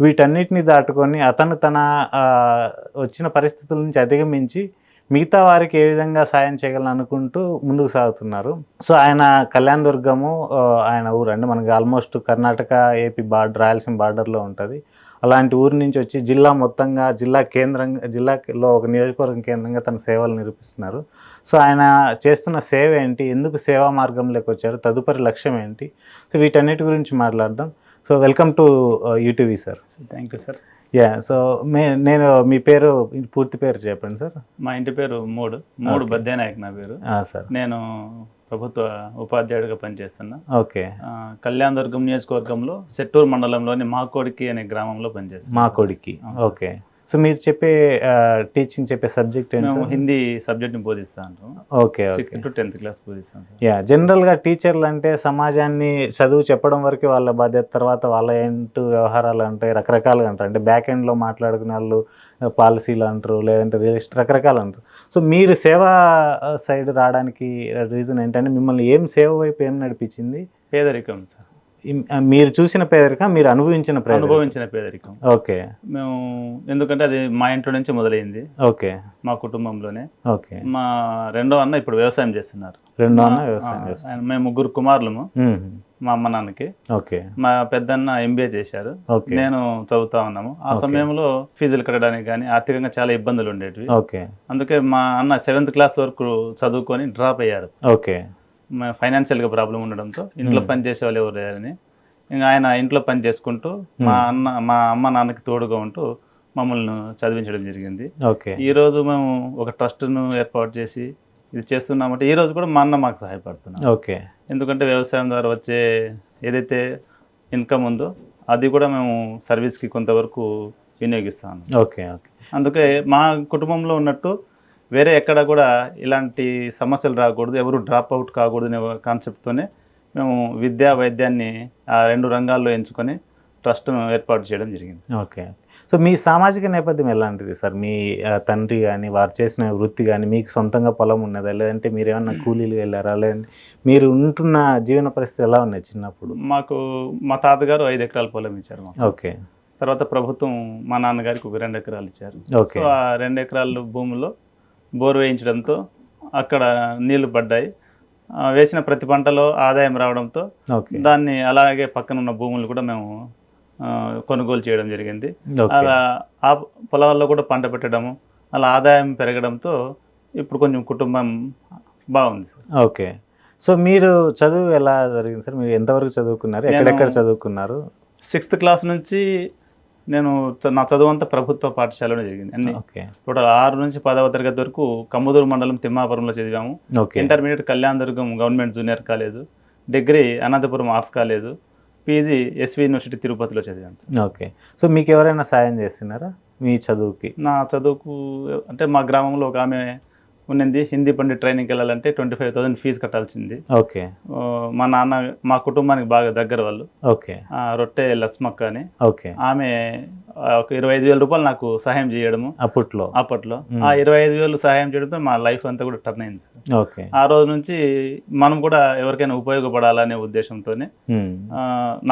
వీటన్నిటిని దాటుకొని అతను తన వచ్చిన పరిస్థితుల నుంచి అధిగమించి మిగతా వారికి ఏ విధంగా సాయం చేయగలను అనుకుంటూ ముందుకు సాగుతున్నారు. సో ఆయన కళ్యాణ దుర్గము ఆయన ఊరు అండి. మనకి ఆల్మోస్ట్ కర్ణాటక ఏపీ రాయలసీమ బార్డర్లో ఉంటుంది. అలాంటి ఊరి నుంచి వచ్చి జిల్లా మొత్తంగా జిల్లాలో ఒక నియోజకవర్గం కేంద్రంగా తన సేవలు నిరూపిస్తున్నారు. సో ఆయన చేస్తున్న సేవ ఏంటి, ఎందుకు సేవా మార్గంలోకి వచ్చారు, తదుపరి లక్ష్యం ఏంటి, సో వీటన్నిటి గురించి మాట్లాడదాం. So welcome to UTV sir. Thank you sir. So నేను మీ పేరు, పూర్తి పేరు చెప్పండి సార్. మా ఇంటి పేరు మూడు బద్దేనాయక్ నా పేరు. సార్ నేను ప్రభుత్వ ఉపాధ్యాయుడిగా పనిచేస్తున్నా. ఓకే. కళ్యాణ దుర్గం నియోజకవర్గంలో సెట్టూరు మండలంలోని మాకోడికి అనే గ్రామంలో పనిచేస్తాను. మాకోడికి. ఓకే. సో మీరు టీచింగ్ చెప్పే సబ్జెక్ట్ మేము హిందీ సబ్జెక్ట్ని బోధిస్తాను. Okay. 6th to 10th class బోధిస్తాను. జనరల్గా టీచర్లు అంటే సమాజాన్ని చదువు చెప్పడం వరకు వాళ్ళ బాధ్యత, తర్వాత వాళ్ళ ఏంటూ వ్యవహారాలు ఉంటాయి, రకరకాలుగా అంటారు. అంటే బ్యాక్ ఎండ్లో మాట్లాడుకునే వాళ్ళు పాలసీలు అంటారు, లేదంటే రియల్ ఎస్టేట్ రకరకాలు అంటారు. సో మీరు సేవా సైడ్ రావడానికి రీజన్ ఏంటంటే మిమ్మల్ని సేవ వైపు ఏం నడిపించింది? పేదరికం సార్. మీరు చూసిన పేదరికం, మీరు అనుభవించిన పేదరికం. ఓకే. మేము ఎందుకంటే అది మా ఇంట్లో నుంచి మొదలైంది. ఓకే. మా కుటుంబంలోనే. ఓకే. మా రెండో అన్న ఇప్పుడు వ్యవసాయం చేస్తున్నారు. మేము 3 కుమారులము మా అమ్మ నాన్నకి. ఓకే. మా పెద్దన్న MBA చేశారు, నేను చదువుతా ఉన్నాము. ఆ సమయంలో ఫీజులు కట్టడానికి కానీ ఆర్థికంగా చాలా ఇబ్బందులు ఉండేవి. ఓకే. అందుకే మా అన్న 7th క్లాస్ వరకు చదువుకొని డ్రాప్ అయ్యారు. ఓకే. ఫైనాన్షియల్గా ప్రాబ్లం ఉండడంతో ఇంట్లో పని చేసే వాళ్ళు ఎవరు లేరని ఇంకా ఆయన ఇంట్లో పని చేసుకుంటూ మా అమ్మ నాన్నకి తోడుగా ఉంటూ మమ్మల్ని చదివించడం జరిగింది. ఓకే. ఈరోజు మేము ఒక ట్రస్ట్ను ఏర్పాటు చేసి ఇది చేస్తున్నామంటే ఈరోజు కూడా మా అన్న మాకు సహాయపడుతున్నాం. ఓకే. ఎందుకంటే వ్యవసాయం ద్వారా వచ్చే ఏదైతే ఇన్కమ్ ఉందో అది కూడా మేము సర్వీస్కి కొంతవరకు వినియోగిస్తాము. ఓకే. ఓకే. అందుకే మా కుటుంబంలో ఉన్నట్టు వేరే ఎక్కడ కూడా ఇలాంటి సమస్యలు రాకూడదు, ఎవరు డ్రాప్ అవుట్ కాకూడదు అనే కాన్సెప్ట్తోనే మేము విద్యా వైద్యాన్ని ఆ 2 రంగాల్లో ఎంచుకొని ట్రస్ట్ను ఏర్పాటు చేయడం జరిగింది. ఓకే. సో మీ సామాజిక నేపథ్యం ఎలాంటిది సార్? మీ తండ్రి కానీ వారు చేసిన వృత్తి కానీ, మీకు సొంతంగా పొలం ఉన్నదా, లేదంటే మీరు ఏమన్నా కూలీలు వెళ్ళారా, లేదంటే మీరు ఉంటున్న జీవన పరిస్థితి ఎలా ఉన్నాయి చిన్నప్పుడు? మా తాతగారు 5 ఎకరాల పొలం ఇచ్చారు మాకు. ఓకే. తర్వాత ప్రభుత్వం మా నాన్నగారికి ఒక 2 ఎకరాలు ఇచ్చారు. ఓకే. సో ఆ 2 ఎకరాల భూమిలో బోర్ వేయించడంతో అక్కడ నీళ్లు పడ్డాయి. వేసిన ప్రతి పంటలో ఆదాయం రావడంతో దాన్ని అలాగే పక్కన ఉన్న భూములు కూడా మేము కొనుగోలు చేయడం జరిగింది. అలా ఆ పొలాల్లో కూడా పంట పెట్టడము, అలా ఆదాయం పెరగడంతో ఇప్పుడు కొంచెం కుటుంబం బాగుంది. ఓకే. సో మీరు చదువు ఎలా జరిగింది సార్? మీరు ఎంతవరకు చదువుకున్నారు, ఎక్కడెక్కడ చదువుకున్నారు? 6th క్లాస్ నుంచి నేను నా చదువు అంతా ప్రభుత్వ పాఠశాలలో జరిగింది. అన్ని టోటల్ 6 నుంచి 10వ తరగతి వరకు కమ్మదూరు మండలం తిమ్మాపురంలో చదివాము. Intermediate Kalyana Durgam government junior college, degree Anantapuram arts college, PG SV university తిరుపతిలో చదివాను. ఓకే. సో మీకు ఎవరైనా సాయం చేస్తున్నారా మీ చదువుకి? నా చదువుకు అంటే మా గ్రామంలో ఒక ఆమె ఉన్నింది, హిందీ పండిట్ ట్రైనింగ్కి వెళ్ళాలంటే 25,000 ఫీజు కట్టాల్సింది. ఓకే. మా నాన్న మా కుటుంబానికి బాగా దగ్గర వాళ్ళు. ఓకే. రొట్టె లక్ష్మక్క అని. ఓకే. ఆమె ఒక 25,000 రూపాయలు నాకు సహాయం చేయడము అప్పట్లో ఆ 25,000 సహాయం చేయడంతో మా లైఫ్ అంతా కూడా టర్న్ అయింది. ఓకే. ఆ రోజు నుంచి మనం కూడా ఎవరికైనా ఉపయోగపడాలనే ఉద్దేశంతోనే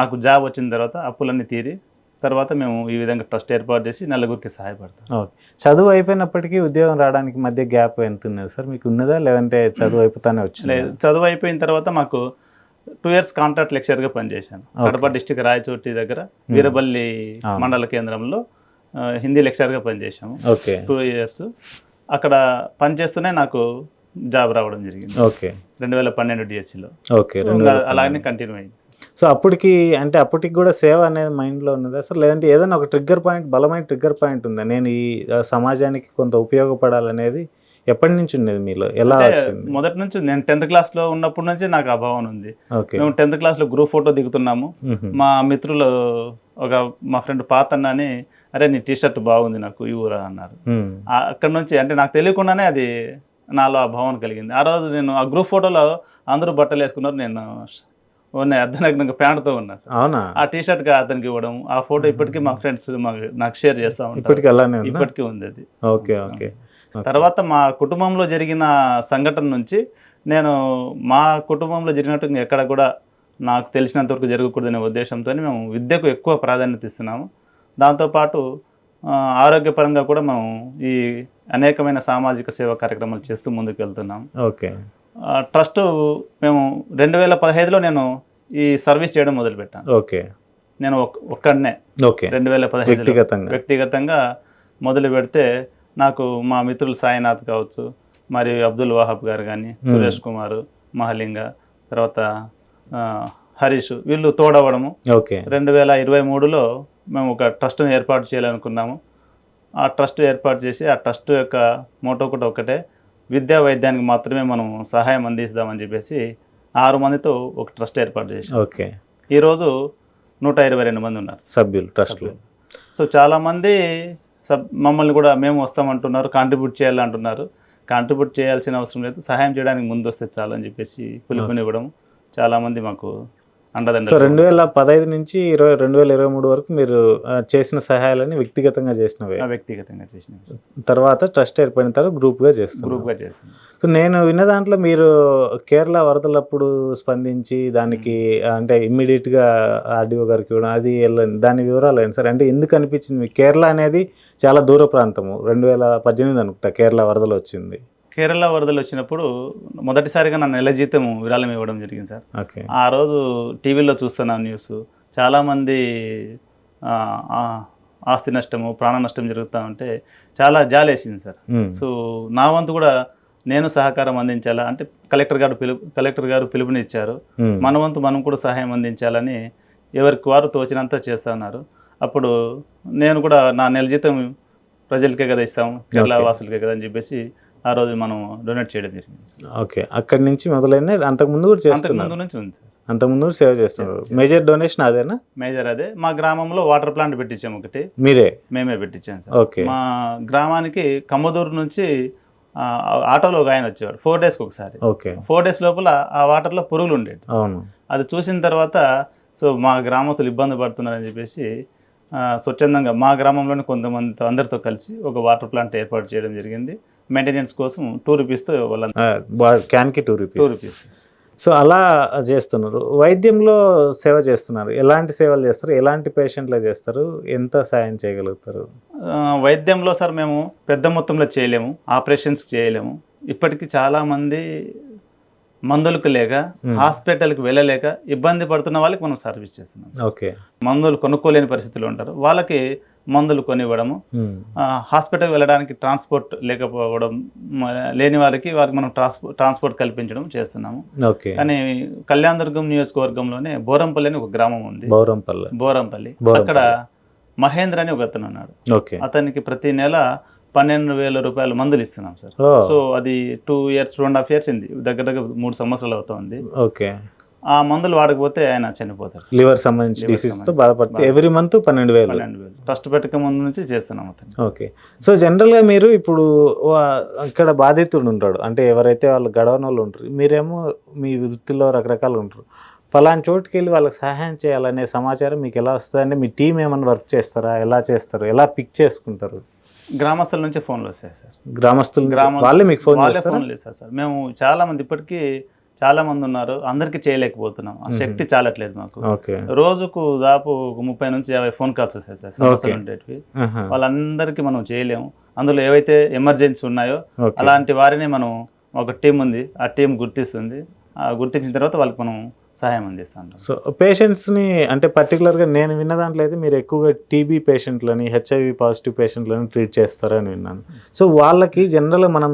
నాకు జాబ్ వచ్చిన తర్వాత అప్పులన్నీ తీరి తర్వాత మేము ఈ విధంగా ట్రస్ట్ ఏర్పాటు చేసి నలుగురికి సహాయపడతాం. ఓకే. చదువు అయిపోయినప్పటికీ ఉద్యోగం రావడానికి మధ్య గ్యాప్ ఎంత ఉన్నది సార్? మీకు ఉన్నదా, లేదంటే చదువు అయిపోతానే వచ్చింది? లేదు, చదువు అయిపోయిన తర్వాత మాకు 2 years కాంట్రాక్ట్ లెక్చర్గా పనిచేశాను. కడప డిస్టిక్ రాయచోటి దగ్గర వీరబల్లి మండల కేంద్రంలో హిందీ లెక్చర్గా పనిచేశాము. 2 years అక్కడ పనిచేస్తూనే నాకు జాబ్ రావడం జరిగింది. ఓకే. 2012 DSCలో. ఓకే. అలాగే కంటిన్యూ అయింది. సో అప్పటికి కూడా సేవ అనేది మైండ్లో ఉన్నదా సార్, లేదంటే ఏదైనా ఒక ట్రిగ్గర్ పాయింట్, బలమైన ట్రిగ్గర్ పాయింట్ ఉందా, నేను ఈ సమాజానికి కొంత ఉపయోగపడాలనేది ఎప్పటి నుంచి ఉండేది మీలో, ఎలా వచ్చింది? మొదటి నుంచి నేను 10th క్లాస్లో ఉన్నప్పటి నుంచి నాకు ఆ భావన ఉంది. మేము 10th క్లాస్లో గ్రూప్ ఫోటో దిగుతున్నాము. మా మిత్రులు మా ఫ్రెండ్ పాతన్న అని, అరే నీ టీషర్ట్ బాగుంది నాకు ఇవ్వరా అన్నారు. అక్కడ నుంచి అంటే నాకు తెలియకుండానే అది నాలో ఆ భావన కలిగింది. ఆ రోజు నేను ఆ గ్రూప్ ఫోటోలో అందరూ బట్టలు వేసుకున్నారు, నేను అర్ధనగ్నంగా ప్యాంట్తో ఉన్నాను. అవునా? ఆ టీషర్ట్గా అతనికి ఇవ్వడం, ఆ ఫోటో ఇప్పటికీ మా ఫ్రెండ్స్ నాకు షేర్ చేస్తా ఉంటారు. ఇప్పటికీ ఉంది అది. ఓకే. ఓకే. తర్వాత మా కుటుంబంలో జరిగిన సంఘటన నుంచి నేను మా కుటుంబంలో జరిగినట్టు ఎక్కడ కూడా నాకు తెలిసినంత వరకు జరగకూడదనే ఉద్దేశంతో మేము విద్యకు ఎక్కువ ప్రాధాన్యత ఇస్తున్నాము. దాంతోపాటు ఆరోగ్యపరంగా కూడా మనం ఈ అనేకమైన సామాజిక సేవా కార్యక్రమాలు చేస్తూ ముందుకు వెళ్తున్నాం. ఓకే. ట్రస్ట్ మేము 2015లో నేను ఈ సర్వీస్ చేయడం మొదలుపెట్టాను. ఓకే. నేను ఒక్కడనే ఓకే 2015 వ్యక్తిగతంగా మొదలు పెడితే నాకు మా మిత్రులు సాయినాథ్ కావచ్చు, మరియు అబ్దుల్ వాహాబ్ గారు కానీ, సురేష్ కుమార్, మహలింగ, తర్వాత హరీష్, వీళ్ళు తోడవడము. ఓకే. 2023లో మేము ఒక ట్రస్ట్ని ఏర్పాటు చేయాలనుకున్నాము. ఆ ట్రస్ట్ ఏర్పాటు చేసి ఆ ట్రస్ట్ యొక్క మోటో కూడా ఒకటే, విద్యా వైద్యానికి మాత్రమే మనం సహాయం అందిస్తామని చెప్పేసి 6 మందితో ఒక ట్రస్ట్ ఏర్పాటు చేసాం. ఓకే. ఈరోజు 122 మంది ఉన్నారు సభ్యులు ట్రస్ట్లో. సో చాలామంది మమ్మల్ని కూడా మేము వస్తామంటున్నారు, కాంట్రిబ్యూట్ చేయాలంటున్నారు. కాంట్రిబ్యూట్ చేయాల్సిన అవసరం లేదు, సహాయం చేయడానికి ముందు వస్తే చాలు అని చెప్పేసి పిలుపునివ్వడం చాలామంది మాకు అండదండ. సో 2015 నుంచి 2023 వరకు మీరు చేసిన సహాయాలని వ్యక్తిగతంగా చేసినవే? వ్యక్తిగతంగా చేసినవి. తర్వాత ట్రస్ట్ ఏర్పడిన తర్వాత గ్రూప్గా చేస్తాను. సో నేను విన్న దాంట్లో మీరు కేరళ వరదలప్పుడు స్పందించి దానికి అంటే ఇమ్మీడియట్గా ఆర్డీఓ గారికి ఇవ్వడం, అది దాని వివరాలు ఏంటి సార్? అంటే ఎందుకు అనిపించింది మీకు? కేరళ అనేది చాలా దూర ప్రాంతము, 2018 అనుకుంటా కేరళ వరదలు వచ్చింది. కేరళ వరదలు వచ్చినప్పుడు మొదటిసారిగా నా నెల జీతం విరాళం ఇవ్వడం జరిగింది సార్. ఓకే. ఆ రోజు టీవీలో చూస్తున్నాను న్యూస్, చాలామంది ఆస్తి నష్టము, ప్రాణ నష్టం జరుగుతూ ఉంటే చాలా జాలేసింది సార్. సో నా వంతు కూడా నేను సహకారం అందించాలా అంటే కలెక్టర్ గారు పిలుపునిచ్చారు. మన వంతు మనం కూడా సహాయం అందించాలని ఎవరికి వారు తోచినంత చేస్తా ఉన్నారు. అప్పుడు నేను కూడా నా నెల జీతం ప్రజలకే కదా ఇస్తాం, కేరళ వాసులకే కదా అని చెప్పేసి ఆ రోజు మనం డొనేట్ చేయడం జరిగింది. ఓకే. అక్కడి నుంచి మొదలైంది. అంతకుముందు కూడా చేస్తున్నారు? అంతకుముందు నుంచి ఉంది సార్. అంతకుముందు కూడా సేవ చేస్తున్నారు. మేజర్ డొనేషన్ అదేనా? మేజర్ అదే. మా గ్రామంలో వాటర్ ప్లాంట్ పెట్టించాము ఒకటి. మేమే పెట్టించాం సార్. ఓకే. మా గ్రామానికి కమ్మదూరు నుంచి ఆటోలో ఒక ఆయన వచ్చేవాడు 4 డేస్కి ఒకసారి. ఓకే. 4 డేస్ లోపల ఆ వాటర్లో పురుగులు ఉండేవి. అవును. అది చూసిన తర్వాత సో మా గ్రామస్తులు ఇబ్బంది పడుతున్నారని చెప్పేసి స్వచ్ఛందంగా మా గ్రామంలోని కొంతమందితో అందరితో కలిసి ఒక వాటర్ ప్లాంట్ ఏర్పాటు చేయడం జరిగింది. మెయింటెనెన్స్ కోసం 2 రూపీస్తో క్యాన్కి 2 రూపీస్. సో అలా చేస్తున్నారు. వైద్యంలో సేవ చేస్తున్నారు. ఎలాంటి సేవలు చేస్తారు? ఎలాంటి పేషెంట్లు చేస్తారు? ఎంత సాయం చేయగలుగుతారు? వైద్యంలో సార్ మేము పెద్ద మొత్తంలో చేయలేము, ఆపరేషన్స్ చేయలేము. ఇప్పటికీ చాలామంది మందులకు లేక హాస్పిటల్కి వెళ్ళలేక ఇబ్బంది పడుతున్న వాళ్ళకి మనం సర్వీస్ చేస్తున్నాం. ఓకే. మందులు కొనుక్కోలేని పరిస్థితులు ఉంటారు, వాళ్ళకి మందులు కొనివ్వడము. హాస్పిటల్కి వెళ్ళడానికి ట్రాన్స్పోర్ట్ లేకపోవడం లేని వారికి మనం ట్రాన్స్పోర్ట్ కల్పించడం చేస్తున్నాము. కానీ కళ్యాణదుర్గం నియోజకవర్గంలోనే బోరంపల్లి అని ఒక గ్రామం ఉంది. బోరంపల్లి అక్కడ మహేంద్ర అని ఒక అతను ఉన్నాడు. అతనికి ప్రతి నెల 12,000 రూపాయలు మందులు ఇస్తున్నాం సార్. సో అది 2.5 years అయింది, దగ్గర 3 సంవత్సరాలు అవుతుంది. ఓకే. ఆ మందులు వాడకపోతే ఆయన చనిపోతారు. లివర్ సంబంధించిన డిసీజ్తో బాధపడితే ఎవ్రీ మంత్ 12,000 ట్రస్ట్ పెట్టక ముందు నుంచి చేస్తున్నాం అతను. ఓకే. సో జనరల్గా మీరు ఇప్పుడు ఇక్కడ బాధితుడు ఉంటాడు, అంటే ఎవరైతే వాళ్ళు గడవని వాళ్ళు ఉంటారు, మీరేమో మీ వృత్తిలో రకరకాలు ఉంటారు. ఫలానా చోటుకి వెళ్ళి వాళ్ళకి సహాయం చేయాలనే సమాచారం మీకు ఎలా వస్తుంది? అంటే మీ టీం ఏమైనా వర్క్ చేస్తారా? ఎలా చేస్తారు? ఎలా పిక్ చేసుకుంటారు? గ్రామస్తుల నుంచి ఫోన్లు వస్తాయి సార్. వాళ్ళే మీకు ఫోన్ చేస్తారు సార్. మేము చాలా మంది ఇప్పటికీ చాలా మంది ఉన్నారు, అందరికీ చేయలేకపోతున్నాం. ఆ శక్తి చాలట్లేదు మాకు. రోజుకు దాపు 30 నుంచి 50 ఫోన్ కాల్స్ వస్తాయి సార్, సమస్యలు ఉండేటివి. వాళ్ళందరికీ మనం చేయలేము. అందులో ఏవైతే ఎమర్జెన్సీ ఉన్నాయో అలాంటి వారిని మనం ఒక టీం ఉంది, ఆ టీం గుర్తిస్తుంది. గుర్తించిన తర్వాత వాళ్ళకి మనం సహాయం అందిస్తాం. సో పేషెంట్స్ని అంటే పర్టికులర్గా నేను విన్న దాంట్లో అయితే మీరు ఎక్కువగా టీబీ పేషెంట్లని, HIV పాజిటివ్ పేషెంట్లని ట్రీట్ చేస్తారని విన్నాను. సో వాళ్ళకి జనరల్గా మనం